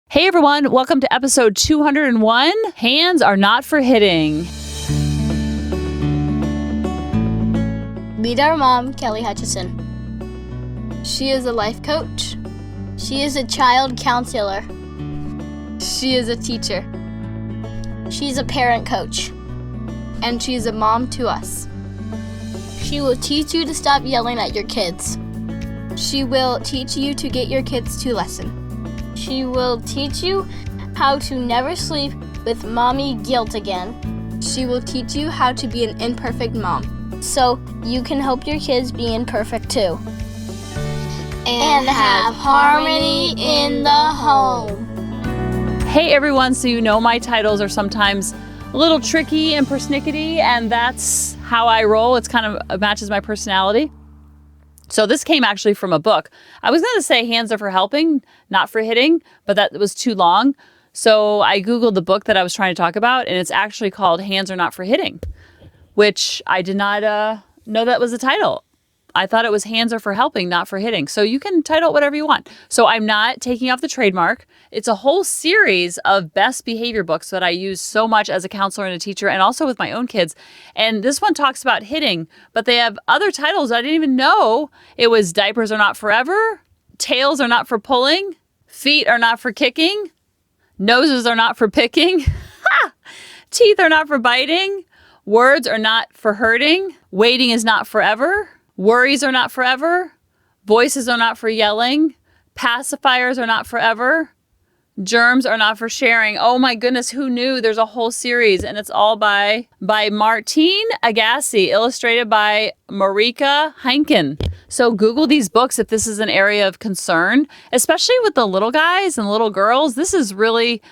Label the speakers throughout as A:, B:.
A: Hey everyone, welcome to episode 201, Hands Are Not for Hitting.
B: Meet our mom, Kelly Hutchison. She is a life coach. She is a child counselor. She is a teacher. She's a parent coach. And she's a mom to us. She will teach you to stop yelling at your kids. She will teach you to get your kids to listen. She will teach you how to never sleep with mommy guilt again. She will teach you how to be an imperfect mom, so you can help your kids be imperfect too. And have harmony in the home.
A: Hey everyone, so you know my titles are sometimes a little tricky and persnickety, and that's how I roll. It's kind of matches my personality. So this came actually from a book. I was going to say hands are for helping, not for hitting, but that was too long. So I Googled the book that I was trying to talk about, and it's actually called Hands Are Not for Hitting, which I did not know that was the title. I thought it was Hands Are for Helping, not for hitting. So you can title it whatever you want. So I'm not taking off the trademark. It's a whole series of best behavior books that I use so much as a counselor and a teacher, and also with my own kids. And this one talks about hitting, but they have other titles I didn't even know. It was Diapers Are Not Forever, Tails Are Not for Pulling, Feet Are Not for Kicking, Noses Are Not for Picking, Teeth Are Not for Biting, Words Are Not for Hurting, Waiting Is Not Forever, Worries are not forever. Voices are not for yelling. Pacifiers are not forever. Germs are not for sharing. Oh my goodness, who knew? There's a whole series, and it's all by Martine Agassi, illustrated by Marika Heinken. So Google these books if this is an area of concern, especially with the little guys and little girls. This is really,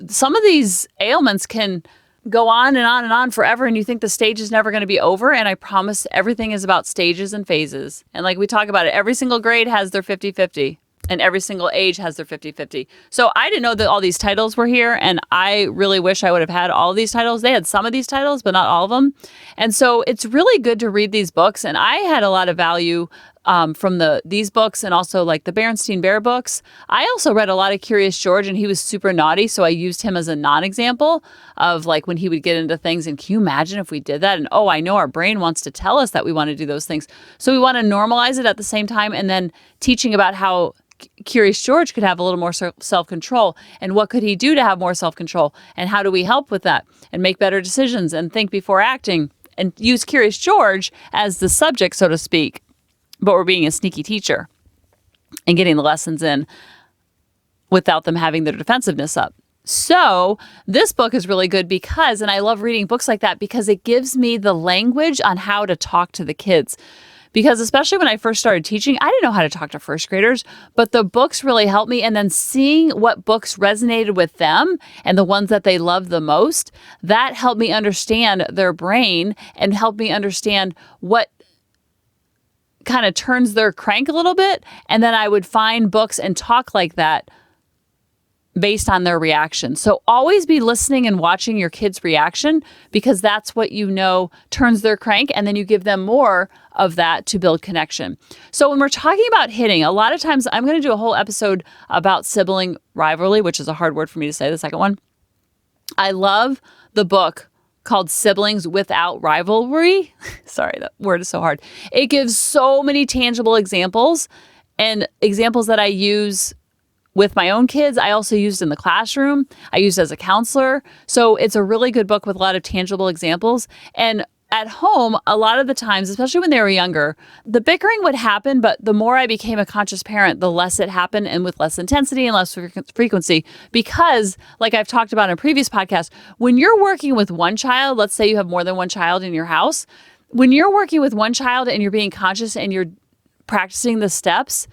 A: some of these ailments can go on and on and on forever, and you think the stage is never going to be over. And I promise everything is about stages and phases. And like we talk about it, every single grade has their 50-50, and every single age has their 50-50. So I didn't know that all these titles were here, and I really wish I would have had all of these titles. They had some of these titles, but not all of them. And so it's really good to read these books. And I had a lot of value from these books, and also like the Berenstain Bear books. I also read a lot of Curious George, and he was super naughty, so I used him as a non-example of like when he would get into things. And can you imagine if we did that? And oh, I know our brain wants to tell us that we want to do those things. So we want to normalize it at the same time, and then teaching about how Curious George could have a little more self-control, and what could he do to have more self-control, and how do we help with that and make better decisions and think before acting, and use Curious George as the subject, so to speak. But we're being a sneaky teacher and getting the lessons in without them having their defensiveness up. So this book is really good because, and I love reading books like that because it gives me the language on how to talk to the kids. Because especially when I first started teaching, I didn't know how to talk to first graders, but the books really helped me. And then seeing what books resonated with them and the ones that they loved the most, that helped me understand their brain and helped me understand what kind of turns their crank a little bit. And then I would find books and talk like that based on their reaction. So always be listening and watching your kids' reaction, because that's what you know turns their crank. And then you give them more of that to build connection. So when we're talking about hitting, a lot of times I'm going to do a whole episode about sibling rivalry, which is a hard word for me to say, the second one. I love the book called Siblings Without Rivalry. Sorry, that word is so hard. It gives so many tangible examples, and examples that I use with my own kids. I also used in the classroom. I used as a counselor. So it's a really good book with a lot of tangible examples. And at home, a lot of the times, especially when they were younger, the bickering would happen, but the more I became a conscious parent, the less it happened, and with less intensity and less frequency. Because, like I've talked about in a previous podcast, when you're working with one child, let's say you have more than one child in your house, when you're working with one child and you're being conscious and you're practicing the steps,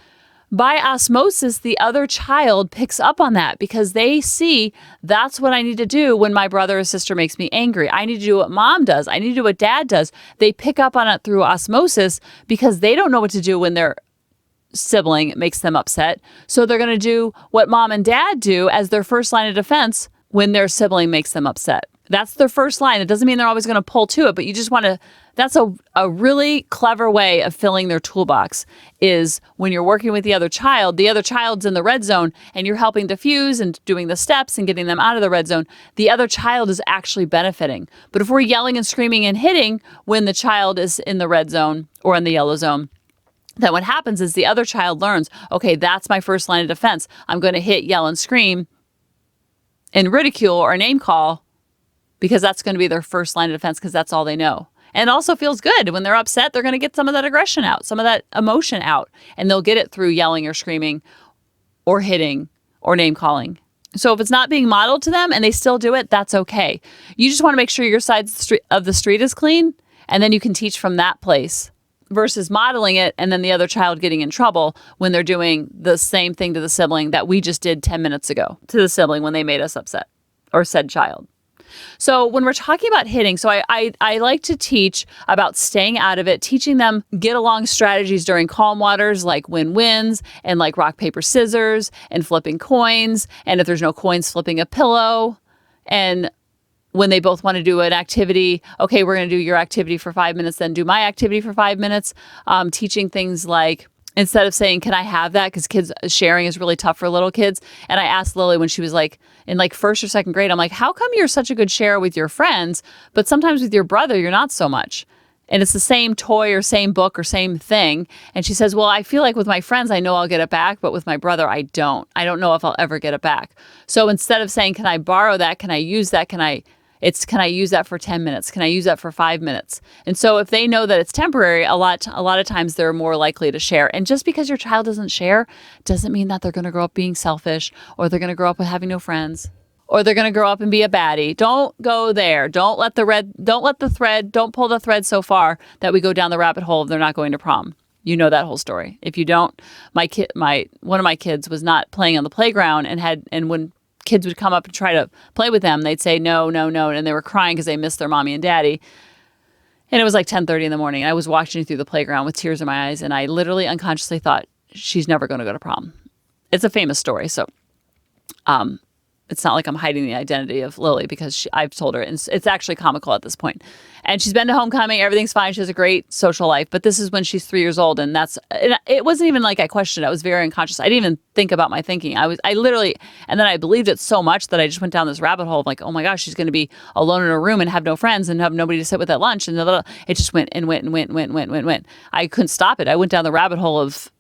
A: by osmosis, the other child picks up on that because they see that's what I need to do when my brother or sister makes me angry. I need to do what mom does. I need to do what dad does. They pick up on it through osmosis because they don't know what to do when their sibling makes them upset. So they're going to do what mom and dad do as their first line of defense when their sibling makes them upset. That's their first line. It doesn't mean they're always going to pull to it, but you just want to, that's a really clever way of filling their toolbox is when you're working with the other child's in the red zone and you're helping diffuse and doing the steps and getting them out of the red zone. The other child is actually benefiting. But if we're yelling and screaming and hitting when the child is in the red zone or in the yellow zone, then what happens is the other child learns, okay, that's my first line of defense. I'm going to hit, yell, and scream and ridicule or name call because that's going to be their first line of defense because that's all they know. And it also feels good. When they're upset, they're going to get some of that aggression out, some of that emotion out, and they'll get it through yelling or screaming or hitting or name calling. So if it's not being modeled to them and they still do it, that's okay. You just want to make sure your side of the street is clean, and then you can teach from that place versus modeling it and then the other child getting in trouble when they're doing the same thing to the sibling that we just did 10 minutes ago to the sibling when they made us upset or said child. So when we're talking about hitting, so I like to teach about staying out of it, teaching them get along strategies during calm waters like win-wins and like rock, paper, scissors and flipping coins. And if there's no coins, flipping a pillow. And when they both want to do an activity, okay, we're going to do your activity for 5 minutes, then do my activity for 5 minutes. Teaching things like, instead of saying, can I have that? Because kids sharing is really tough for little kids. And I asked Lily when she was like in like first or second grade, I'm like, how come you're such a good sharer with your friends, but sometimes with your brother, you're not so much? And it's the same toy or same book or same thing. And she says, well, I feel like with my friends, I know I'll get it back, but with my brother, I don't. I don't know if I'll ever get it back. So instead of saying, can I borrow that? Can I use that? Can I use that for 10 minutes? Can I use that for 5 minutes? And so if they know that it's temporary, a lot of times they're more likely to share. And just because your child doesn't share doesn't mean that they're going to grow up being selfish or they're going to grow up with having no friends or they're going to grow up and be a baddie. Don't go there. Don't pull the thread so far that we go down the rabbit hole of they're not going to prom. You know that whole story. If you don't, one of my kids was not playing on the playground and when kids would come up and try to play with them, they'd say no, no, no, and they were crying because they missed their mommy and daddy. And it was like 10:30 in the morning. I was watching through the playground with tears in my eyes, and I literally unconsciously thought, she's never going to go to prom. It's a famous story, so it's not like I'm hiding the identity of Lily because I've told her, and it's actually comical at this point. And she's been to homecoming. Everything's fine. She has a great social life. But this is when she's 3 years old. And it wasn't even like I questioned it. I was very unconscious. I didn't even think about my thinking. I literally, and then I believed it so much that I just went down this rabbit hole of like, oh my gosh, she's going to be alone in a room and have no friends and have nobody to sit with at lunch. And it just went and went and went and went and went and went and went. I couldn't stop it. I went down the rabbit hole of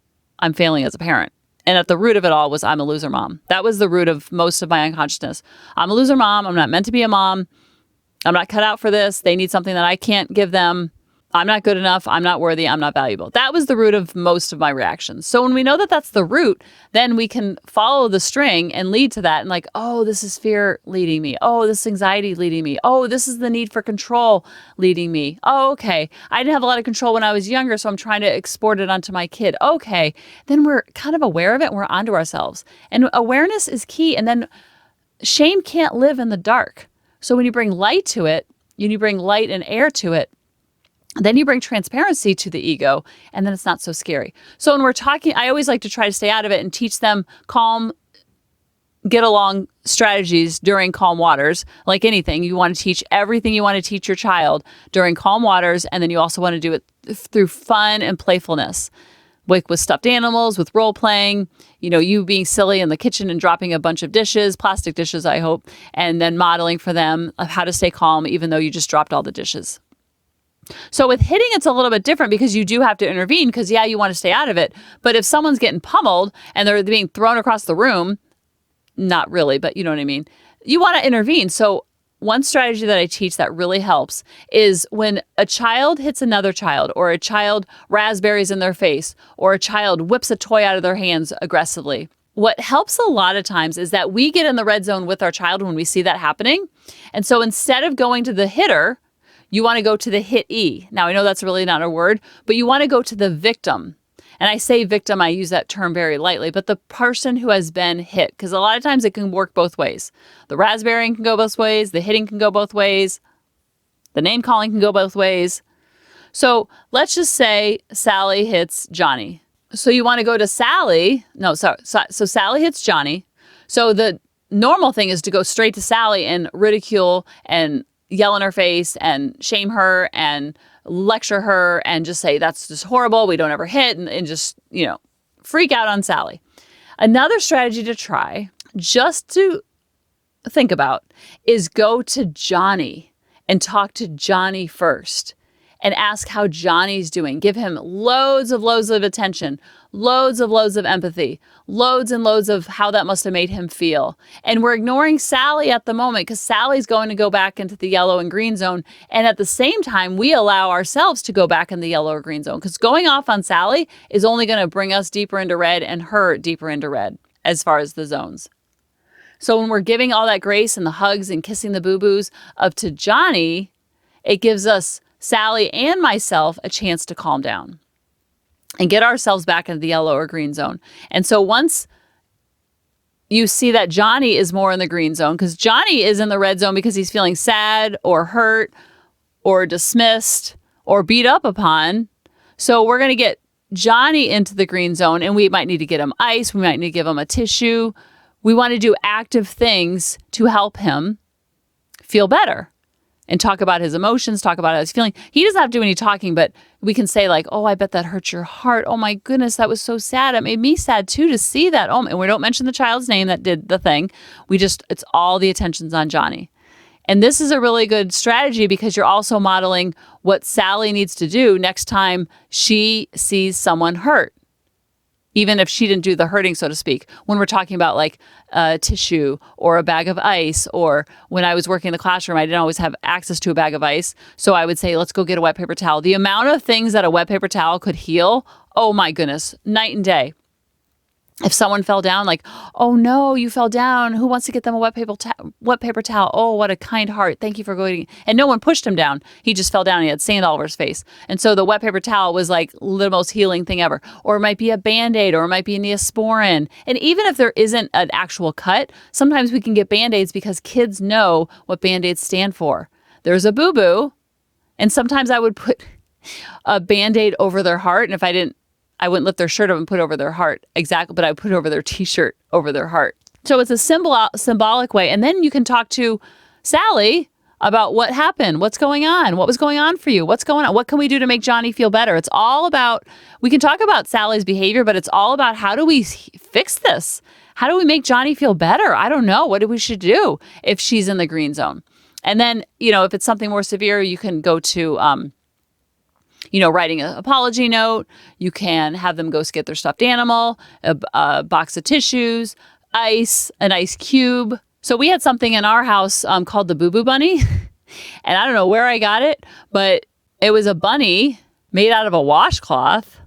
A: I'm failing as a parent. And at the root of it all was I'm a loser mom. That was the root of most of my unconsciousness. I'm a loser mom. I'm not meant to be a mom. I'm not cut out for this. They need something that I can't give them. I'm not good enough. I'm not worthy. I'm not valuable. That was the root of most of my reactions. So when we know that that's the root, then we can follow the string and lead to that. And like, oh, this is fear leading me. Oh, this is anxiety leading me. Oh, this is the need for control leading me. Oh, okay. I didn't have a lot of control when I was younger, so I'm trying to export it onto my kid. Okay. Then we're kind of aware of it and we're onto ourselves. And awareness is key. And then shame can't live in the dark. So when you bring light to it, you bring light and air to it, then you bring transparency to the ego, and then it's not so scary. So when we're talking, I always like to try to stay out of it and teach them calm, get along strategies during calm waters. Like anything, you want to teach everything you want to teach your child during calm waters, and then you also want to do it through fun and playfulness. With stuffed animals, with role playing, you being silly in the kitchen and dropping a bunch of dishes, plastic dishes, I hope, and then modeling for them of how to stay calm, even though you just dropped all the dishes. So with hitting, it's a little bit different because you do have to intervene because, yeah, you want to stay out of it. But if someone's getting pummeled and they're being thrown across the room, not really, but you know what I mean? You want to intervene. So one strategy that I teach that really helps is when a child hits another child or a child raspberries in their face or a child whips a toy out of their hands aggressively. What helps a lot of times is that we get in the red zone with our child when we see that happening. And so instead of going to the hitter, you want to go to the hit-e. Now, I know that's really not a word, but you want to go to the victim. And I say victim, I use that term very lightly, but the person who has been hit, because a lot of times it can work both ways. The raspberrying can go both ways. The hitting can go both ways. The name calling can go both ways. So let's just say Sally hits Johnny. So you want to go to Sally. No, sorry. So Sally hits Johnny. So the normal thing is to go straight to Sally and ridicule and yell in her face and shame her and lecture her and just say, that's just horrible. We don't ever hit, and just, freak out on Sally. Another strategy to try, just to think about, is go to Johnny and talk to Johnny first and ask how Johnny's doing. Give him loads of attention, loads of empathy, loads and loads of how that must have made him feel. And we're ignoring Sally at the moment because Sally's going to go back into the yellow and green zone. And at the same time, we allow ourselves to go back in the yellow or green zone, because going off on Sally is only going to bring us deeper into red and her deeper into red as far as the zones. So when we're giving all that grace and the hugs and kissing the boo-boos up to Johnny, it gives us, Sally and myself, a chance to calm down and get ourselves back into the yellow or green zone. And so once you see that Johnny is more in the green zone, because Johnny is in the red zone because he's feeling sad or hurt or dismissed or beat up upon. So we're going to get Johnny into the green zone, and we might need to get him ice. We might need to give him a tissue. We want to do active things to help him feel better and talk about his emotions, talk about how he's feeling. He doesn't have to do any talking, but we can say like, oh, I bet that hurt your heart. Oh my goodness, that was so sad. It made me sad too to see that. Oh, and we don't mention the child's name that did the thing. It's all the attention's on Johnny. And this is a really good strategy because you're also modeling what Sally needs to do next time she sees someone hurt. Even if she didn't do the hurting, so to speak, when we're talking about like a tissue or a bag of ice, or when I was working in the classroom, I didn't always have access to a bag of ice. So I would say, let's go get a wet paper towel. The amount of things that a wet paper towel could heal, oh my goodness, night and day. If someone fell down, like, oh no, you fell down. Who wants to get them a wet paper towel? Oh, what a kind heart. Thank you for going. And no one pushed him down. He just fell down. He had sand all over his face. And so the wet paper towel was like the most healing thing ever. Or it might be a Band-Aid, or it might be a Neosporin. And even if there isn't an actual cut, sometimes we can get Band-Aids because kids know what Band-Aids stand for. There's a boo-boo. And sometimes I would put a Band-Aid over their heart. And if I wouldn't lift their shirt up and put over their heart. Exactly. But I would put over their t-shirt over their heart. So it's a symbolic way. And then you can talk to Sally about what happened. What's going on? What was going on for you? What's going on? What can we do to make Johnny feel better? It's all about, we can talk about Sally's behavior, but it's all about how do we fix this? How do we make Johnny feel better? I don't know. What do we should do if she's in the green zone? And then, if it's something more severe, you can go to, writing an apology note. You can have them go get their stuffed animal, a box of tissues, ice, an ice cube. So we had something in our house called the Boo Boo Bunny. And I don't know where I got it, but it was a bunny made out of a washcloth.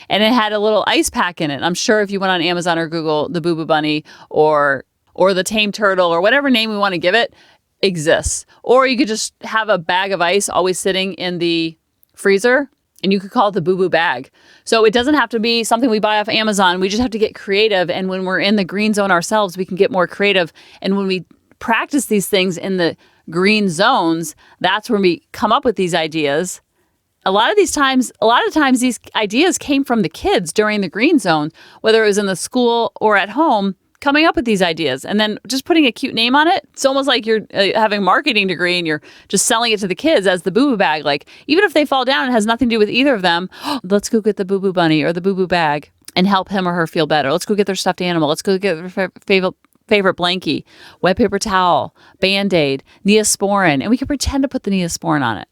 A: And it had a little ice pack in it. I'm sure if you went on Amazon or Google, the Boo Boo Bunny or the tame turtle or whatever name we want to give it exists. Or you could just have a bag of ice always sitting in the freezer, and you could call it the Boo Boo bag. So it doesn't have to be something we buy off Amazon. We just have to get creative. And when we're in the green zone ourselves, we can get more creative. And when we practice these things in the green zones, that's when we come up with these ideas. A lot of times these ideas came from the kids during the green zone, whether it was in the school or at home, coming up with these ideas and then just putting a cute name on it. It's almost like you're having a marketing degree and you're just selling it to the kids as the Boo Boo bag. Like, even if they fall down, it has nothing to do with either of them. Let's go get the Boo Boo Bunny or the Boo Boo bag and help him or her feel better. Let's go get their stuffed animal. Let's go get their favorite blankie, wet paper towel, Band-Aid, Neosporin. And we can pretend to put the Neosporin on it.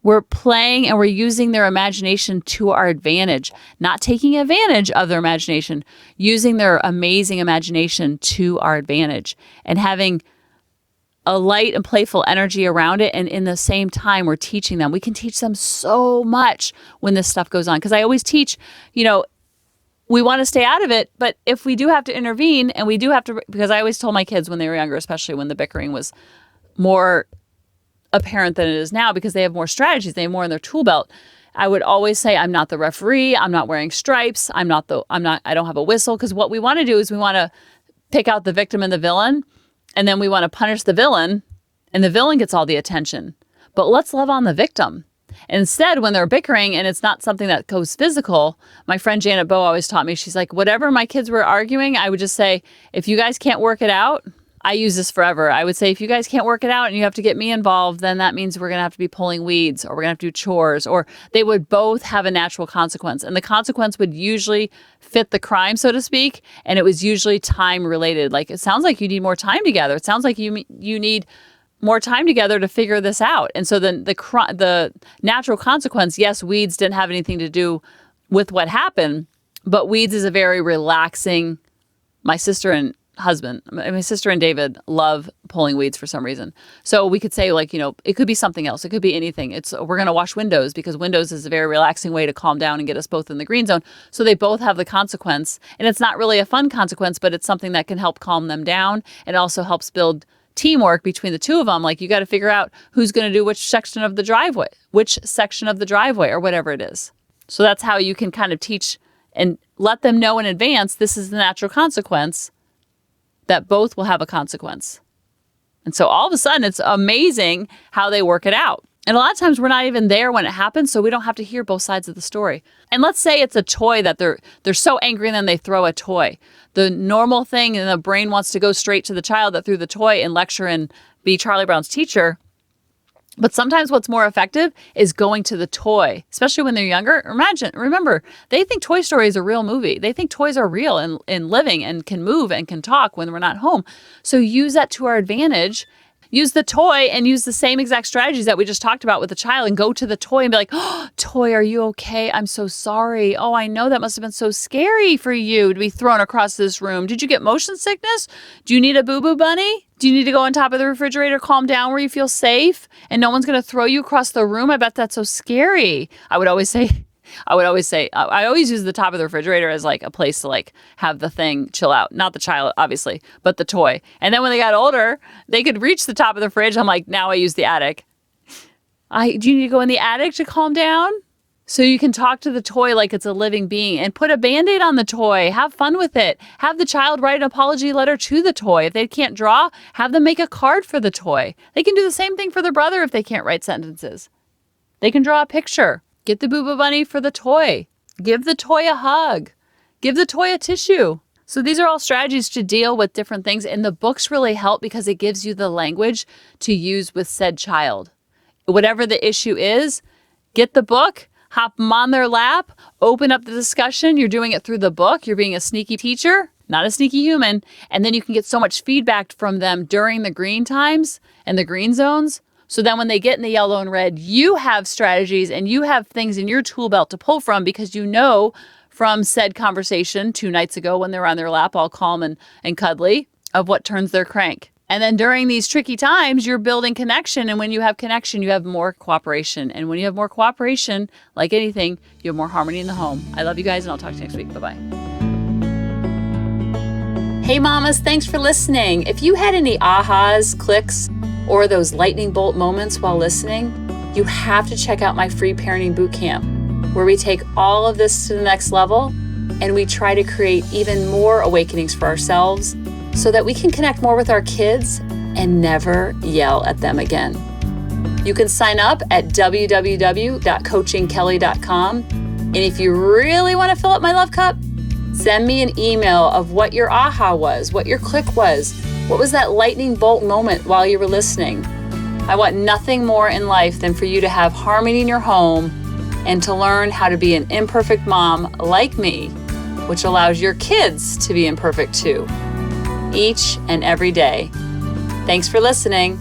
A: We're playing and we're using their imagination to our advantage, not taking advantage of their imagination, using their amazing imagination to our advantage and having a light and playful energy around it. And in the same time, we're teaching them. We can teach them so much when this stuff goes on. Because I always teach, we want to stay out of it. But if we do have to intervene and we do have to, because I always told my kids when they were younger, especially when the bickering was more apparent than it is now because they have more strategies, they have more in their tool belt. I would always say, I'm not the referee, I'm not wearing stripes, I don't have a whistle, because what we want to do is we want to pick out the victim and the villain, and then we want to punish the villain, and the villain gets all the attention. But let's love on the victim. Instead, when they're bickering and it's not something that goes physical, my friend Janet Bowe always taught me, she's like, whatever my kids were arguing, I would just say, if you guys can't work it out, I use this forever. I would say, if you guys can't work it out and you have to get me involved, then that means we're going to have to be pulling weeds, or we're going to have to do chores, or they would both have a natural consequence. And the consequence would usually fit the crime, so to speak. And it was usually time related. Like, it sounds like you need more time together. It sounds like you need more time together to figure this out. And so then the natural consequence, yes, weeds didn't have anything to do with what happened, but weeds is a very relaxing. My sister and David love pulling weeds for some reason. So we could say, like, it could be something else. It could be anything. We're going to wash windows because windows is a very relaxing way to calm down and get us both in the green zone. So they both have the consequence, and it's not really a fun consequence, but it's something that can help calm them down. It also helps build teamwork between the two of them. Like, you got to figure out who's going to do which section of the driveway, or whatever it is. So that's how you can kind of teach and let them know in advance, this is the natural consequence, that both will have a consequence. And so all of a sudden, it's amazing how they work it out. And a lot of times we're not even there when it happens, so we don't have to hear both sides of the story. And let's say it's a toy that they're so angry and then they throw a toy. The normal thing, and the brain wants to go straight to the child that threw the toy and lecture and be Charlie Brown's teacher. But sometimes what's more effective is going to the toy, especially when they're younger. Remember, they think Toy Story is a real movie. They think toys are real and living and can move and can talk when we're not home. So use that to our advantage. Use the toy and use the same exact strategies that we just talked about with the child, and go to the toy and be like, oh, toy, are you okay? I'm so sorry. Oh, I know that must have been so scary for you to be thrown across this room. Did you get motion sickness? Do you need a boo-boo bunny? Do you need to go on top of the refrigerator, calm down where you feel safe and no one's going to throw you across the room? I bet that's so scary. I always use the top of the refrigerator as like a place to like have the thing chill out. Not the child, obviously, but the toy. And then when they got older, they could reach the top of the fridge. I'm like, now I use the attic. Do you need to go in the attic to calm down? So you can talk to the toy like it's a living being, and put a Band-Aid on the toy. Have fun with it. Have the child write an apology letter to the toy. If they can't draw, have them make a card for the toy. They can do the same thing for their brother if they can't write sentences. They can draw a picture. Get the Boo-Boo Bunny for the toy. Give the toy a hug. Give the toy a tissue. So these are all strategies to deal with different things. And the books really help because it gives you the language to use with said child. Whatever the issue is, get the book, hop them on their lap, open up the discussion. You're doing it through the book. You're being a sneaky teacher, not a sneaky human. And then you can get so much feedback from them during the green times and the green zones. So then when they get in the yellow and red, you have strategies and you have things in your tool belt to pull from, because you know from said conversation 2 nights ago when they were on their lap all calm and cuddly of what turns their crank. And then during these tricky times, you're building connection. And when you have connection, you have more cooperation. And when you have more cooperation, like anything, you have more harmony in the home. I love you guys, and I'll talk to you next week. Bye-bye. Hey, mamas, thanks for listening. If you had any ahas, clicks, or those lightning bolt moments while listening, you have to check out my free parenting bootcamp, where we take all of this to the next level and we try to create even more awakenings for ourselves so that we can connect more with our kids and never yell at them again. You can sign up at www.coachingkelly.com. And if you really want to fill up my love cup, send me an email of what your aha was, what your click was. What was that lightning bolt moment while you were listening? I want nothing more in life than for you to have harmony in your home and to learn how to be an imperfect mom like me, which allows your kids to be imperfect too, each and every day. Thanks for listening.